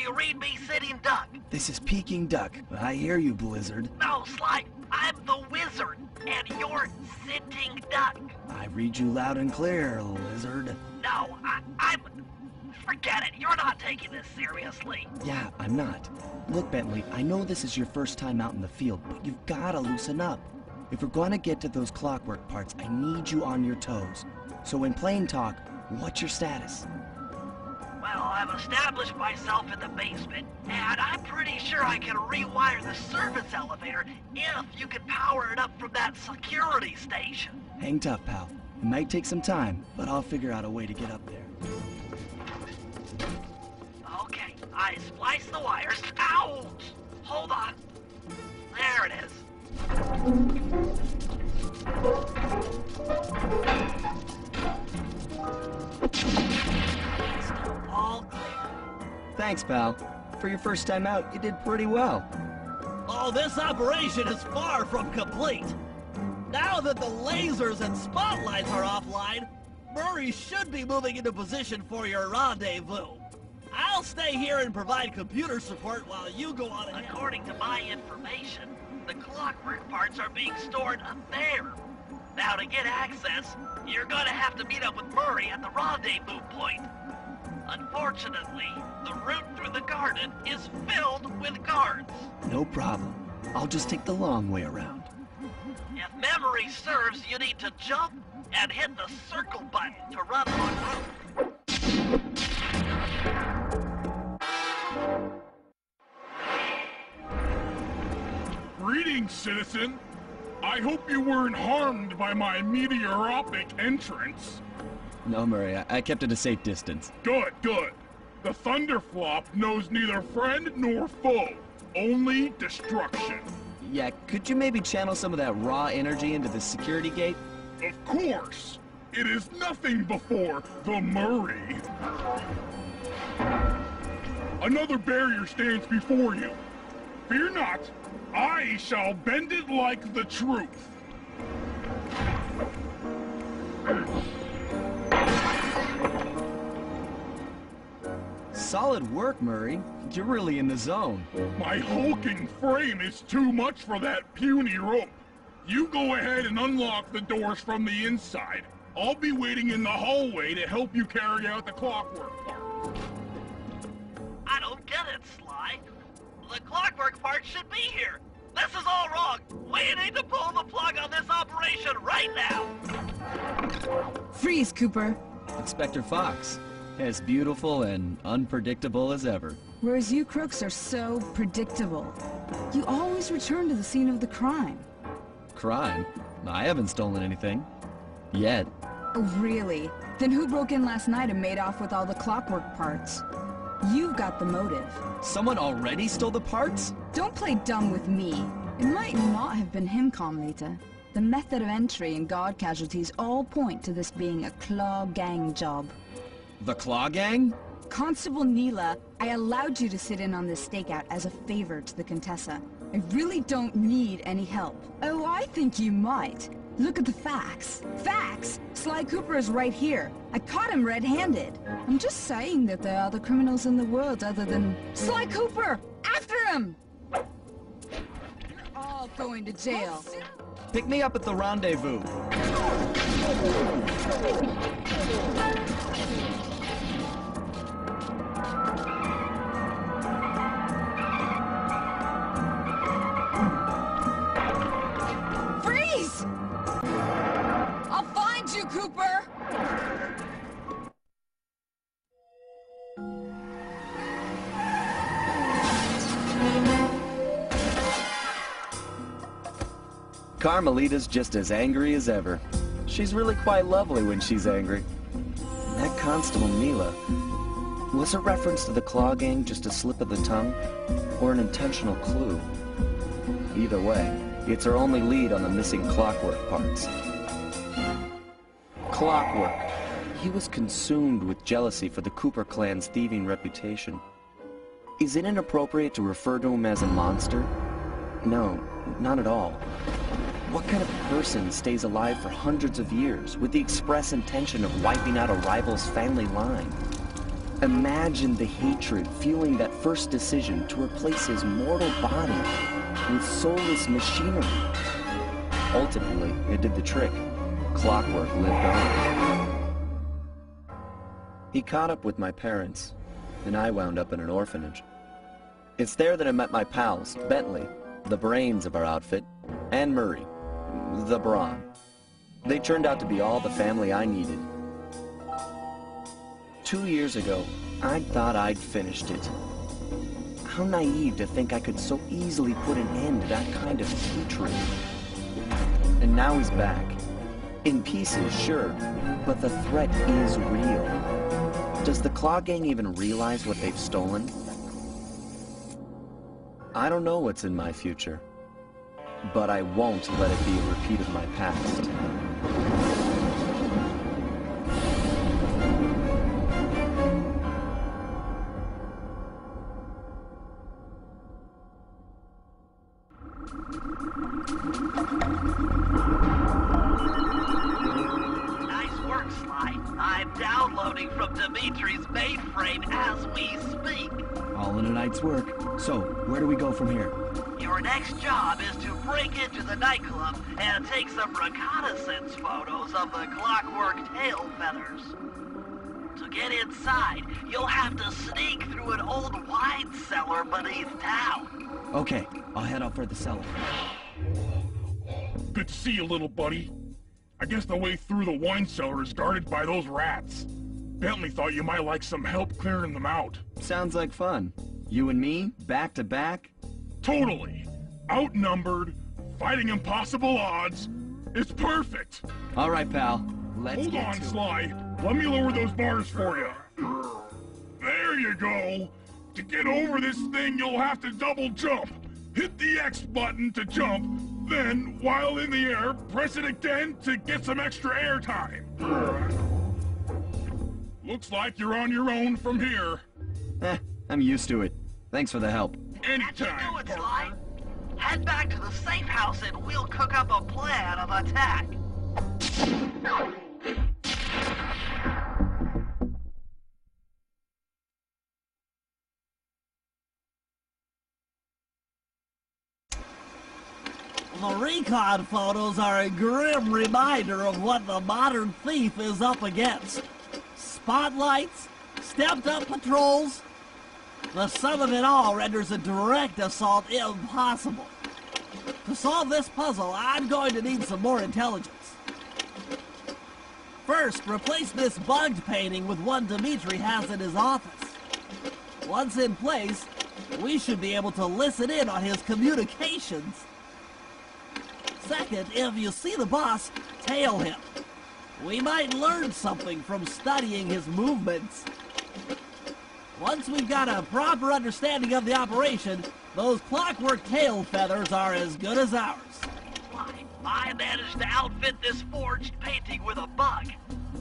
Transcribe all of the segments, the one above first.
you read me, sitting duck? This is Peking Duck. I hear you, Blizzard. No, Sly, I'm the wizard, and you're sitting duck. I read you loud and clear, Lizard. No, I'm... Forget it, you're not taking this seriously. Yeah, I'm not. Look, Bentley, I know this is your first time out in the field, but you've gotta loosen up. If we're gonna get to those clockwork parts, I need you on your toes. So in plain talk, what's your status? Well, I've established myself in the basement, and I'm pretty sure I can rewire the service elevator if you can power it up from that security station. Hang tough, pal. It might take some time, but I'll figure out a way to get up there. Okay, I spliced the wires. Ouch! Hold on. There it is. All clear. Thanks, pal. For your first time out, you did pretty well. Oh, this operation is far from complete. Now that the lasers and spotlights are offline, Murray should be moving into position for your rendezvous. I'll stay here and provide computer support while you go on ahead. According to my information, the clockwork parts are being stored up there. Now, to get access, you're gonna have to meet up with Murray at the rendezvous point. Unfortunately, the route through the garden is filled with guards. No problem. I'll just take the long way around. If memory serves, you need to jump and hit the circle button to run on route. Greetings, citizen. I hope you weren't harmed by my meteoropic entrance. No, Murray, I kept at a safe distance. Good, good. The Thunderflop knows neither friend nor foe, only destruction. Yeah, could you maybe channel some of that raw energy into the security gate? Of course. It is nothing before the Murray. Another barrier stands before you. Fear not. I shall bend it like the truth. Solid work, Murray. You're really in the zone. My hulking frame is too much for that puny rope. You go ahead and unlock the doors from the inside. I'll be waiting in the hallway to help you carry out the clockwork part. I don't get it, Sly. The clockwork part should be here. This is all wrong. We need to pull the plug on this operation right now. Freeze, Cooper. Inspector Fox. As beautiful and unpredictable as ever. Whereas you crooks are so predictable. You always return to the scene of the crime. Crime? I haven't stolen anything. Yet. Oh, really? Then who broke in last night and made off with all the clockwork parts? You've got the motive. Someone already stole the parts? Don't play dumb with me. It might not have been him, Comlita. The method of entry and guard casualties all point to this being a Claw Gang job. The Claw Gang? Constable Neela, I allowed you to sit in on this stakeout as a favor to the Contessa. I really don't need any help. Oh, I think you might. Look at the facts. Facts? Sly Cooper is right here. I caught him red-handed. I'm just saying that there are other criminals in the world other than... Sly Cooper! After him! You're all going to jail. Pick me up at the rendezvous. Freeze! I'll find you, Cooper! Carmelita's just as angry as ever. She's really quite lovely when she's angry. And that Constable Neela, was a reference to the Claw Gang just a slip of the tongue, or an intentional clue? Either way, it's her only lead on the missing clockwork parts. Clockwork. He was consumed with jealousy for the Cooper clan's thieving reputation. Is it inappropriate to refer to him as a monster? No, not at all. What kind of person stays alive for hundreds of years with the express intention of wiping out a rival's family line? Imagine the hatred fueling that first decision to replace his mortal body with soulless machinery. Ultimately, it did the trick. Clockwork lived on. He caught up with my parents, and I wound up in an orphanage. It's there that I met my pals, Bentley, the brains of our outfit, and Murray, the brawn. They turned out to be all the family I needed. 2 years ago, I thought I'd finished it. How naive to think I could so easily put an end to that kind of hatred. And now he's back. In pieces, sure, but the threat is real. Does the Claw Gang even realize what they've stolen? I don't know what's in my future, but I won't let it be a repeat of my past. Nice work, Sly. I'm downloading from Dimitri's mainframe as we speak. All in a night's work. So, where do we go from here? Your next job is to break into the nightclub and take some reconnaissance photos of the Clockwork tail feathers. To get inside, you'll have to sneak through an old wine cellar beneath town. Okay, I'll head out for the cellar. Good to see you, little buddy. I guess the way through the wine cellar is guarded by those rats. Bentley thought you might like some help clearing them out. Sounds like fun. You and me, back to back? Totally. Outnumbered, fighting impossible odds. It's perfect. All right, pal. Let's Hold get on, to it. Sly. Let me lower those bars for you. There you go. To get over this thing, you'll have to double jump. Hit the X button to jump, then, while in the air, press it again to get some extra air time. Looks like you're on your own from here. I'm used to it. Thanks for the help. How'd you Anytime, do it, Sly? partner. Head back to the safe house and we'll cook up a plan of attack. The recon photos are a grim reminder of what the modern thief is up against. Spotlights, stepped-up patrols. The sum of it all renders a direct assault impossible. To solve this puzzle, I'm going to need some more intelligence. First, replace this bugged painting with one Dimitri has in his office. Once in place, we should be able to listen in on his communications. Second, if you see the boss, tail him. We might learn something from studying his movements. Once we've got a proper understanding of the operation, those Clockwork tail feathers are as good as ours. Why, I managed to outfit this forged painting with a bug.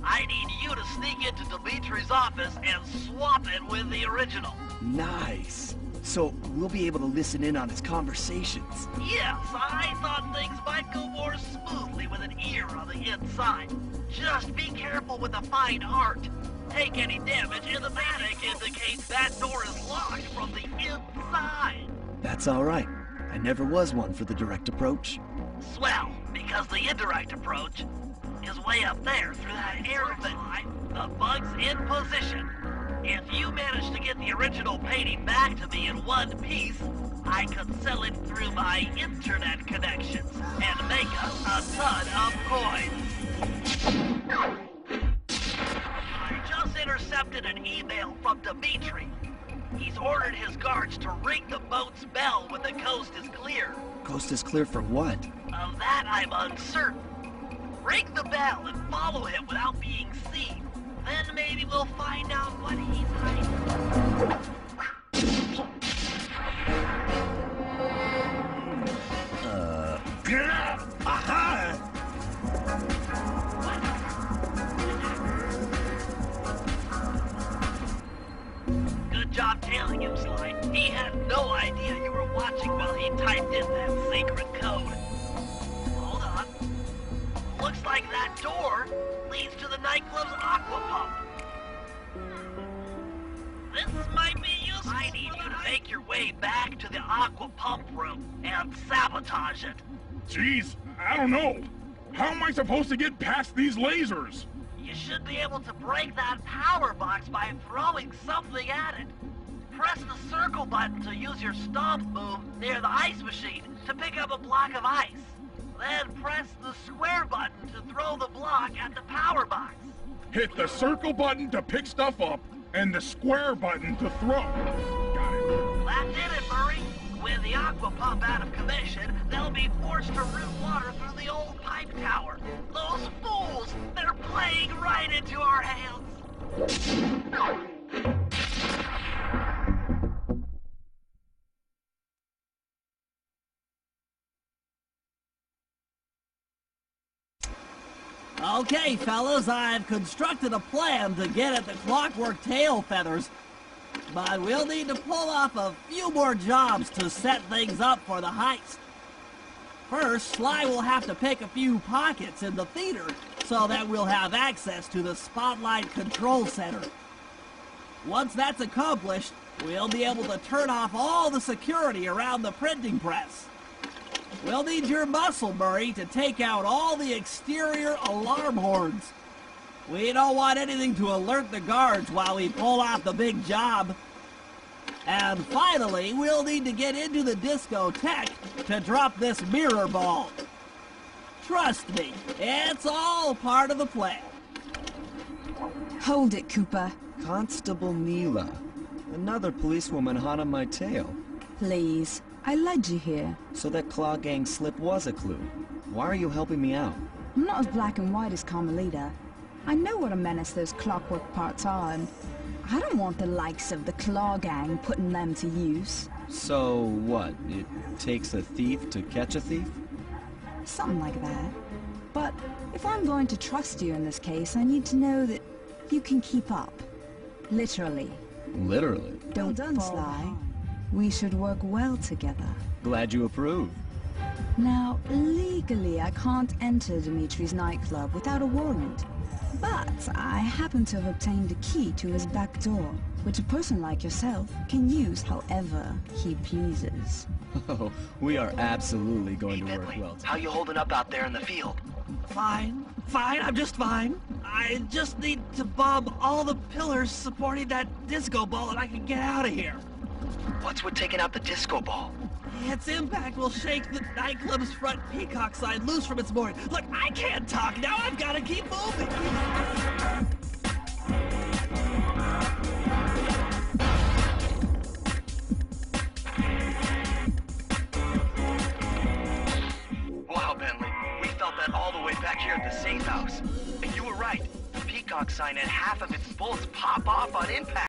I need you to sneak into Dimitri's office and swap it with the original. Nice. So, we'll be able to listen in on his conversations. Yes, I thought things might go more smoothly with an ear on the inside. Just be careful with the fine art. Take any damage and the panic indicates that door is locked from the inside. That's all right. I never was one for the direct approach. Swell, because the indirect approach is way up there through that air vent. The bug's in position. If you manage to get the original painting back to me in one piece, I could sell it through my internet connections and make us a ton of coins. I just intercepted an email from Dimitri. He's ordered his guards to ring the boat's bell when the coast is clear. Coast is clear for what? Of that, I'm uncertain. Ring the bell and follow him without being seen. Then maybe we'll find out what he's hiding. Aha! Good job tailing him, Sly. He had no idea you were watching while he typed in that secret code. Hold on. Looks like that door leads to the nightclub's aqua pump. This might be useful. I need you to make your way back to the aqua pump room and sabotage it. Jeez, I don't know. How am I supposed to get past these lasers? You should be able to break that power box by throwing something at it. Press the circle button to use your stomp move near the ice machine to pick up a block of ice. Then press the square button to throw the block at the power box. Hit the circle button to pick stuff up, and the square button to throw. Got it. That did it, Murray. With the aqua pump out of commission, they'll be forced to route water through the old pipe tower. Those fools, they're playing right into our hands. Okay, fellas, I've constructed a plan to get at the clockwork tail feathers. But we'll need to pull off a few more jobs to set things up for the heist. First, Sly will have to pick a few pockets in the theater so that we'll have access to the Spotlight Control Center. Once that's accomplished, we'll be able to turn off all the security around the printing press. We'll need your muscle, Murray, to take out all the exterior alarm horns. We don't want anything to alert the guards while we pull off the big job. And finally, we'll need to get into the discotheque to drop this mirror ball. Trust me, it's all part of the plan. Hold it, Cooper. Constable Neela. Another policewoman hot on my tail. Please. I led you here. So that Claw Gang slip was a clue. Why are you helping me out? I'm not as black and white as Carmelita. I know what a menace those clockwork parts are, and I don't want the likes of the Claw Gang putting them to use. So what? It takes a thief to catch a thief? Something like that. But if I'm going to trust you in this case, I need to know that you can keep up. Literally. Literally? Don't done, Sly. We should work well together. Glad you approve. Now, legally, I can't enter Dimitri's nightclub without a warrant. But I happen to have obtained a key to his back door, which a person like yourself can use however he pleases. Oh, we are absolutely going to work Bentley, well how you holding up out there in the field? Fine, I'm just fine. I just need to bomb all the pillars supporting that disco ball and I can get out of here. What's with taking out the disco ball? Its impact will shake the nightclub's front peacock sign loose from its mooring. Look, I can't talk now. I've got to keep moving. Wow, Bentley, we felt that all the way back here at the safe house. And you were right. The peacock sign had half of its bolts pop off on impact.